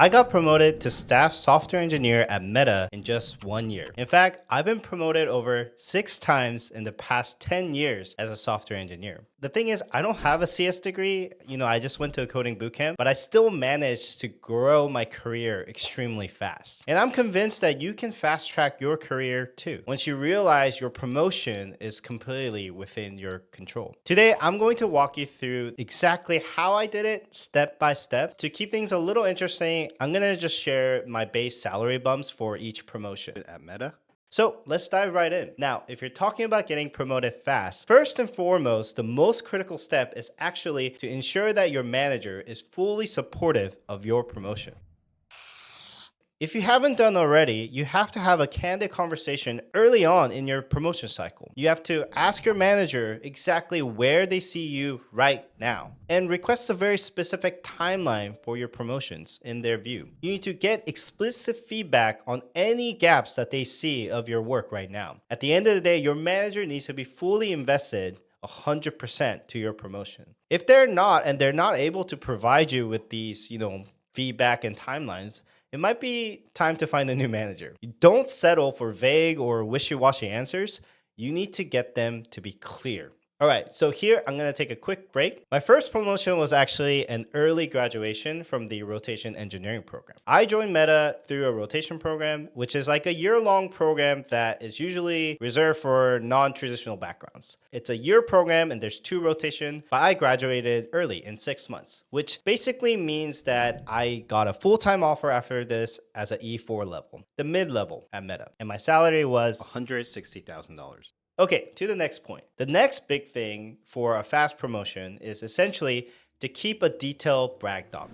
I got promoted to staff software engineer at Meta in just 1 year. In fact, I've been promoted over 6 times in the past 10 years as a software engineer. The thing is, I don't have a CS degree. I just went to a coding bootcamp, but I still managed to grow my career extremely fast. And I'm convinced that you can fast track your career too, once you realize your promotion is completely within your control. Today, I'm going to walk you through exactly how I did it step by step. To keep things a little interesting, I'm going to just share my base salary bumps for each promotion at Meta. So let's dive right in. Now, if you're talking about getting promoted fast, first and foremost, the most critical step is actually to ensure that your manager is fully supportive of your promotion. If you haven't done already, you have to have a candid conversation early on in your promotion cycle. You have to ask your manager exactly where they see you right now and request a very specific timeline for your promotions in their view. You need to get explicit feedback on any gaps that they see of your work right now. At the end of the day, your manager needs to be fully invested 100% to your promotion. If they're not, and they're not able to provide you with these, feedback and timelines, it might be time to find a new manager. You don't settle for vague or wishy-washy answers. You need to get them to be clear. All right, so here I'm going to take a quick break. My first promotion was actually an early graduation from the rotation engineering program. I joined Meta through a rotation program, which is like a year-long program that is usually reserved for non-traditional backgrounds. It's a year program and there's 2 rotations, but I graduated early in 6 months, which basically means that I got a full-time offer after this as an E4 level, the mid-level at Meta, and my salary was $160,000. Okay, to the next point. The next big thing for a fast promotion is essentially to keep a detailed brag doc.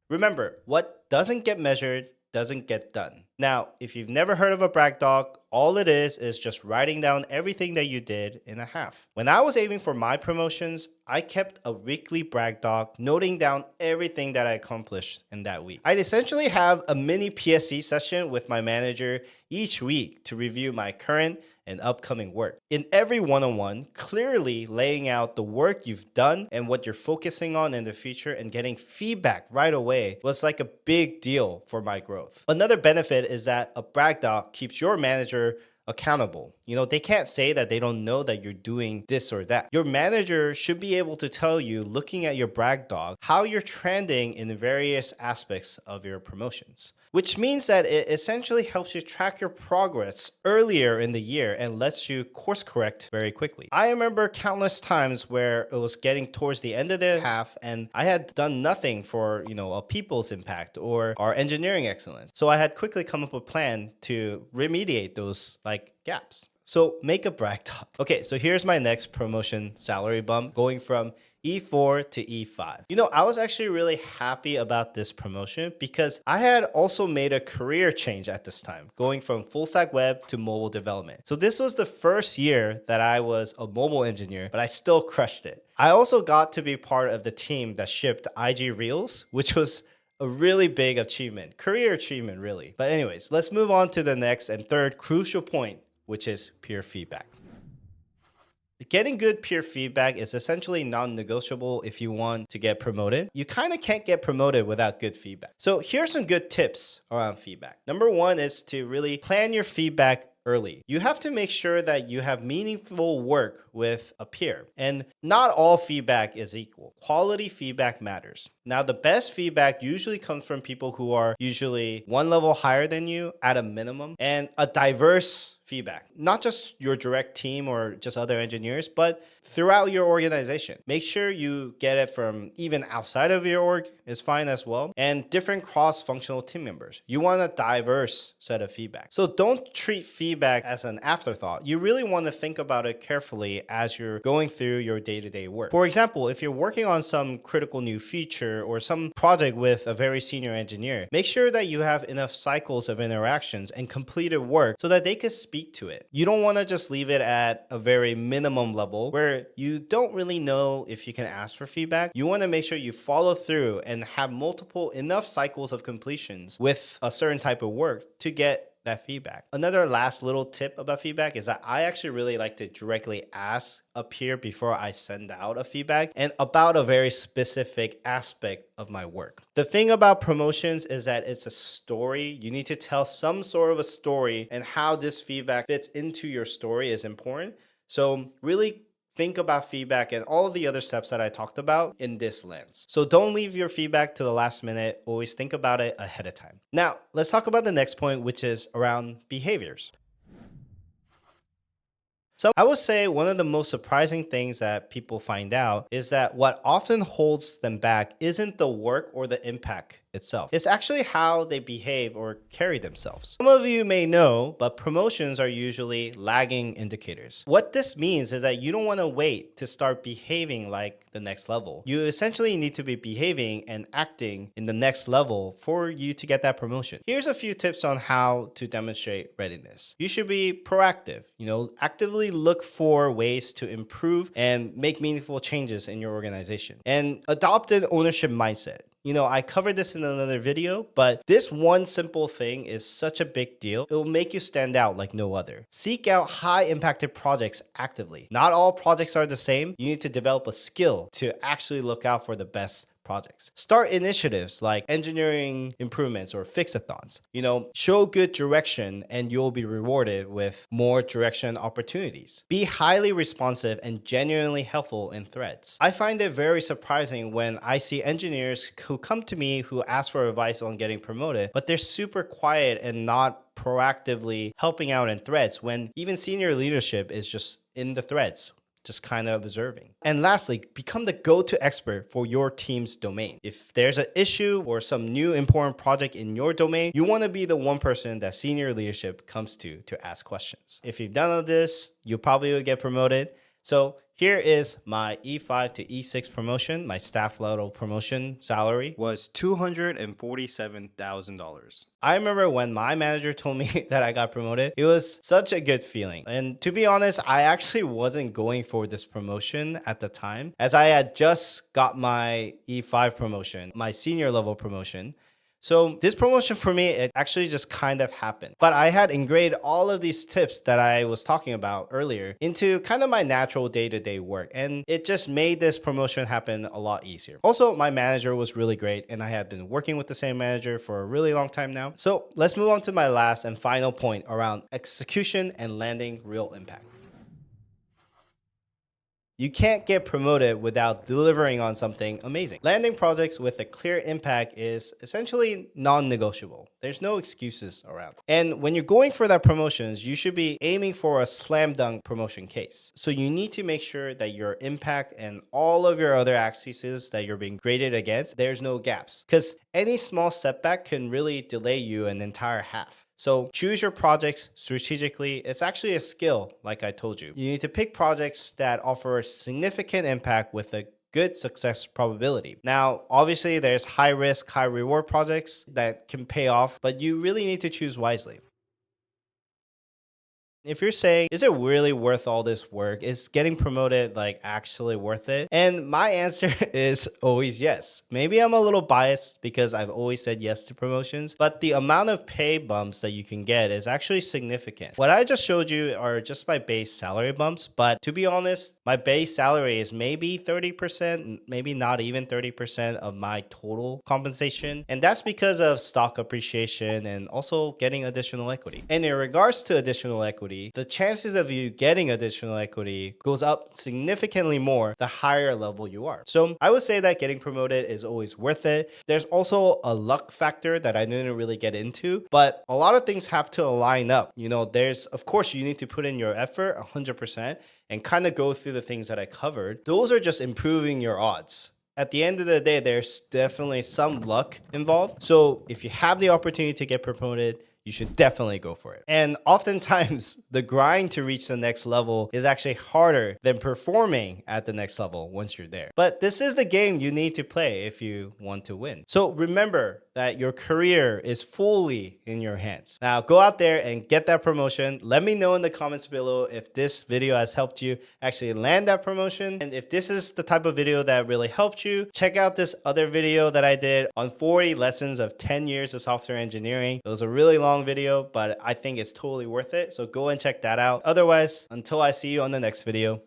Remember, what doesn't get measured doesn't get done. Now, if you've never heard of a brag doc, all it is just writing down everything that you did in a half. When I was aiming for my promotions, I kept a weekly brag doc, noting down everything that I accomplished in that week. I'd essentially have a mini PSC session with my manager each week to review my current and upcoming work. In every one-on-one, clearly laying out the work you've done and what you're focusing on in the future and getting feedback right away was like a big deal for my growth. Another benefit is that a brag doc keeps your manager accountable. They can't say that they don't know that you're doing this or that. Your manager should be able to tell you, looking at your brag doc, how you're trending in various aspects of your promotions, which means that it essentially helps you track your progress earlier in the year and lets you course correct very quickly. I remember countless times where it was getting towards the end of the half and I had done nothing for, a people's impact or our engineering excellence. So I had quickly come up with a plan to remediate those gaps. So make a brag doc. Okay, so here's my next promotion salary bump going from E4 to E5. I was actually really happy about this promotion because I had also made a career change at this time, going from full stack web to mobile development. So this was the first year that I was a mobile engineer, but I still crushed it. I also got to be part of the team that shipped IG Reels, which was a really big achievement, career achievement really. But anyways, let's move on to the next and third crucial point, which is peer feedback. Getting good peer feedback is essentially non-negotiable if you want to get promoted. You kind of can't get promoted without good feedback. So here's some good tips around feedback. Number 1 is to really plan your feedback early. You have to make sure that you have meaningful work with a peer. And not all feedback is equal. Quality feedback matters. Now, the best feedback usually comes from people who are usually one level higher than you at a minimum, and a diverse feedback, not just your direct team or just other engineers, but throughout your organization. Make sure you get it from even outside of your org is fine as well, and different cross-functional team members. You want a diverse set of feedback. So don't treat feedback as an afterthought. You really want to think about it carefully as you're going through your day-to-day work. For example, if you're working on some critical new feature or some project with a very senior engineer, make sure that you have enough cycles of interactions and completed work so that they can speak to it. You don't want to just leave it at a very minimum level where you don't really know if you can ask for feedback. You want to make sure you follow through and have multiple enough cycles of completions with a certain type of work to get that feedback. Another last little tip about feedback is that I actually really like to directly ask a peer before I send out a feedback and about a very specific aspect of my work. The thing about promotions is that it's a story. You need to tell some sort of a story, and how this feedback fits into your story is important. So really think about feedback and all the other steps that I talked about in this lens. So don't leave your feedback to the last minute. Always think about it ahead of time. Now, let's talk about the next point, which is around behaviors. So I would say one of the most surprising things that people find out is that what often holds them back isn't the work or the impact itself. It's actually how they behave or carry themselves. Some of you may know, but promotions are usually lagging indicators. What this means is that you don't want to wait to start behaving like the next level. You essentially need to be behaving and acting in the next level for you to get that promotion. Here's a few tips on how to demonstrate readiness. You should be proactive, actively look for ways to improve and make meaningful changes in your organization, and adopt an ownership mindset. I covered this in another video, but this one simple thing is such a big deal. It will make you stand out like no other. Seek out high impacted projects actively. Not all projects are the same. You need to develop a skill to actually look out for the best projects. Start initiatives like engineering improvements or fix-a-thons. Show good direction and you'll be rewarded with more direction opportunities. Be highly responsive and genuinely helpful in threads. I find it very surprising when I see engineers who come to me who ask for advice on getting promoted, but they're super quiet and not proactively helping out in threads when even senior leadership is just in the threads, just kind of observing. And lastly, become the go-to expert for your team's domain. If there's an issue or some new important project in your domain, you want to be the one person that senior leadership comes to ask questions. If you've done all this, you probably will get promoted. So here is my E5 to E6 promotion. My staff level promotion salary was $247,000. I remember when my manager told me that I got promoted, it was such a good feeling. And to be honest, I actually wasn't going for this promotion at the time, as I had just got my E5 promotion, my senior level promotion. So this promotion for me, it actually just kind of happened. But I had engraved all of these tips that I was talking about earlier into kind of my natural day-to-day work. And it just made this promotion happen a lot easier. Also, my manager was really great, and I had been working with the same manager for a really long time now. So let's move on to my last and final point around execution and landing real impact. You can't get promoted without delivering on something amazing. Landing projects with a clear impact is essentially non-negotiable. There's no excuses around. And when you're going for that promotions, you should be aiming for a slam dunk promotion case. So you need to make sure that your impact and all of your other axes that you're being graded against, there's no gaps. Because any small setback can really delay you an entire half. So choose your projects strategically. It's actually a skill, like I told you. You need to pick projects that offer significant impact with a good success probability. Now, obviously, there's high risk, high reward projects that can pay off, but you really need to choose wisely. If you're saying, is it really worth all this work? Is getting promoted actually worth it? And my answer is always yes. Maybe I'm a little biased because I've always said yes to promotions, but the amount of pay bumps that you can get is actually significant. What I just showed you are just my base salary bumps, but to be honest, my base salary is maybe 30%, maybe not even 30% of my total compensation. And that's because of stock appreciation and also getting additional equity. And in regards to additional equity, the chances of you getting additional equity goes up significantly more the higher level you are. So I would say that getting promoted is always worth it. There's also a luck factor that I didn't really get into, but a lot of things have to align up. Of course, you need to put in your effort 100% and kind of go through the things that I covered. Those are just improving your odds. At the end of the day, there's definitely some luck involved. So if you have the opportunity to get promoted, you should definitely go for it. And oftentimes, the grind to reach the next level is actually harder than performing at the next level once you're there. But this is the game you need to play if you want to win. So remember that your career is fully in your hands. Now go out there and get that promotion. Let me know in the comments below if this video has helped you actually land that promotion. And if this is the type of video that really helped you, check out this other video that I did on 40 lessons of 10 years of software engineering. It was a really long video, but I think it's totally worth it. So go and check that out. Otherwise, until I see you on the next video,